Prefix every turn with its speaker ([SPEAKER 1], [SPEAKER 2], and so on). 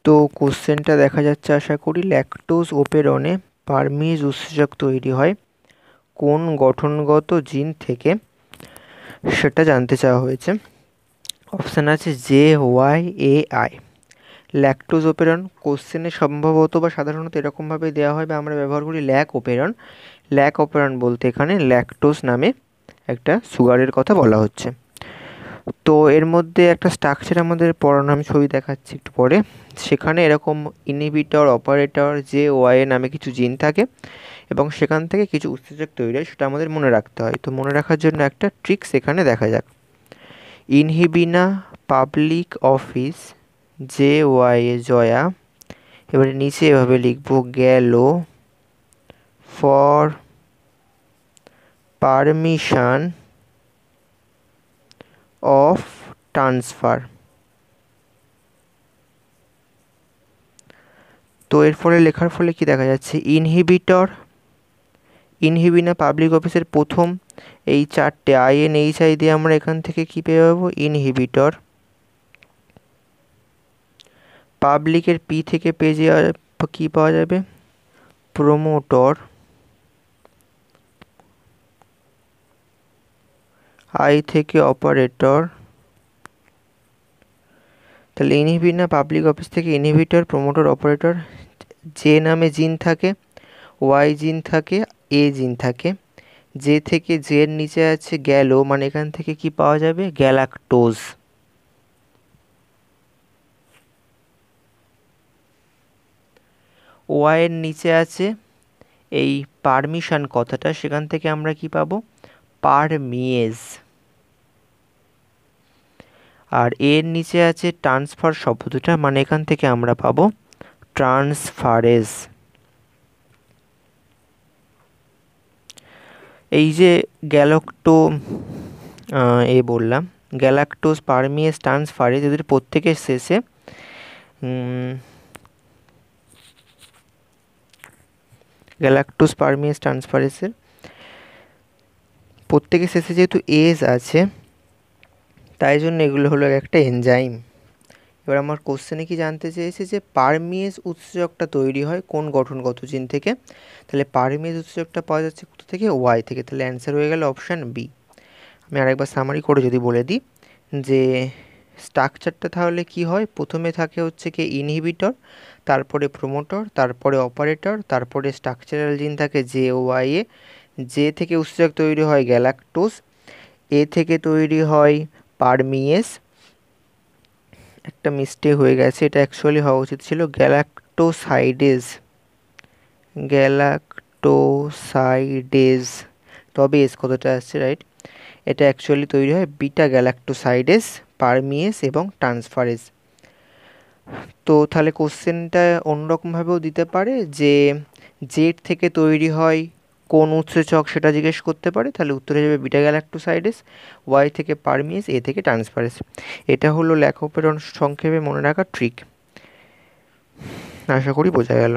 [SPEAKER 1] তো কোশ্চেনটা দেখা যাচ্ছে, আশা করি ল্যাকটোজ ওপেরনে পারমিজ উৎসেচক তৈরি হয় কোন গঠনগত জিন থেকে সেটা জানতে চাওয়া হয়েছে। অপশান আছে Z, Y, A, I. Lactose operon কোশ্চেনে সম্ভবত বা সাধারণত এরকমভাবে দেওয়া হয় বা আমরা ব্যবহার করি ল্যাক ওপেরন। ল্যাক ওপেরন বলতে এখানে ল্যাকটোজ নামে একটা সুগারের কথা বলা হচ্ছে। তো এর মধ্যে একটা স্ট্রাকচার আমাদের পড়ানো, আমি ছবি দেখাচ্ছি একটু পরে। সেখানে এরকম ইনহিবিটর, অপারেটর, জে, ওয়াই নামে কিছু জিন থাকে এবং সেখান থেকে কিছু উৎসেচক তৈরি হয়, সেটা আমাদের মনে রাখতে হয়। তো মনে রাখার জন্য একটা ট্রিক্স এখানে দেখা যাক। ইনহিবিনা পাবলিক অফিস, জে, ওয়াই এ জয়া। এবারে নিচে এভাবে লিখবো, গেল ফর পারমিশন অফ ট্রান্সফার। তো এর ফলে লেখার ফলে কি দেখা যাচ্ছে, ইনহিবিনা পাবলিক অফিসের প্রথম এই চারটে INHI দিয়ে আমরা এখান থেকে কি পেয়ে যাবো, ইনহিবিটর। পাবলিকের পি থেকে পেয়ে যাওয়া কি পাওয়া যাবে, প্রোমোটর। আই থেকে অপারেটর। তাহলে ইনহিবিনা পাবলিক অফিস থেকে ইনহিবিটর, প্রোমোটর, অপারেটর। জে নামে জিন থাকে, ওয়াই জিন থাকে, এ জিন থাকে। জে থেকে জে এর নিচে আছে গেল, মানে এখান থেকে কি পাওয়া যাবে, গ্যালাক্টোজ। ওয়াই এর নিচে আছে এই পারমিশন কথাটা, সেখান থেকে আমরা কি পাবো, পারমিয়েজ। আর এর নিচে আছে ট্রান্সফার শব্দটা, মানে এখান থেকে আমরা পাবো ট্রান্সফারেজ। এই যে গ্যালাক্টো বললাম, গ্যালাক্টোজ, পারমিয়েজ, ট্রান্সফারেজ, এদের প্রত্যেকের শেষে গ্যালাক্টোজ, পারমিয়েজ, ট্রান্সফারেজের প্রত্যেকের শেষে যেহেতু এজ আছে, তাই জন্য এগুলো হলো একটা এনজাইম। এবার আমার কোশ্চেনে কি জানতে চেয়েছে যে পারমিয়েজ উৎসেচকটা তৈরি হয় কোন গঠনগত জিন থেকে। তাহলে পারমিয়েজ উৎসেচকটা পাওয়া যাচ্ছে কোথা থেকে, ওয়াই থেকে। তাহলে অ্যান্সার হয়ে গেল অপশান বি। আমি আরেকবার সামারি করে যদি বলে দিই যে স্ট্রাকচারটা তাহলে কি হয়, প্রথমে থাকে হচ্ছে কি ইনহিবিটর, তারপরে প্রোমোটর, তারপরে অপারেটর, তারপরে স্ট্রাকচারাল জিন থাকে জে, ওয়াই এ। জে থেকে উৎসেচক তৈরি হয় গ্যালাক্টোজ, এ থেকে তৈরি হয় পারমিয়েজ। একটা মিস্টেক হয়ে গেছে, এটা অ্যাকচুয়ালি হওয়া উচিত ছিল গ্যালাক্টোসাইডেজ, গ্যালাক্টোসাইডেজ, তবে এস কতটা আসছে, রাইট। এটা অ্যাকচুয়ালি তৈরি হয় বিটা গ্যালাক্টোসাইডেজ, পারমিয়েজ এবং ট্রান্সফারেজ। তো তাহলে কোশ্চেনটা অন্যরকমভাবেও দিতে পারে যে জেড থেকে তৈরি হয় কোন উৎসেচক, সেটা জিজ্ঞেস করতে পারে। তাহলে উত্তরে যাবে বিটা গ্যালাক্টোসাইডেজ, ওয়াই থেকে পারমিয়েজ, এ থেকে ট্রান্সফারেজ। এটা হলো ল্যাকোপেরন সংক্ষেপে মনে রাখার ট্রিক। আশা করি বোঝা গেল।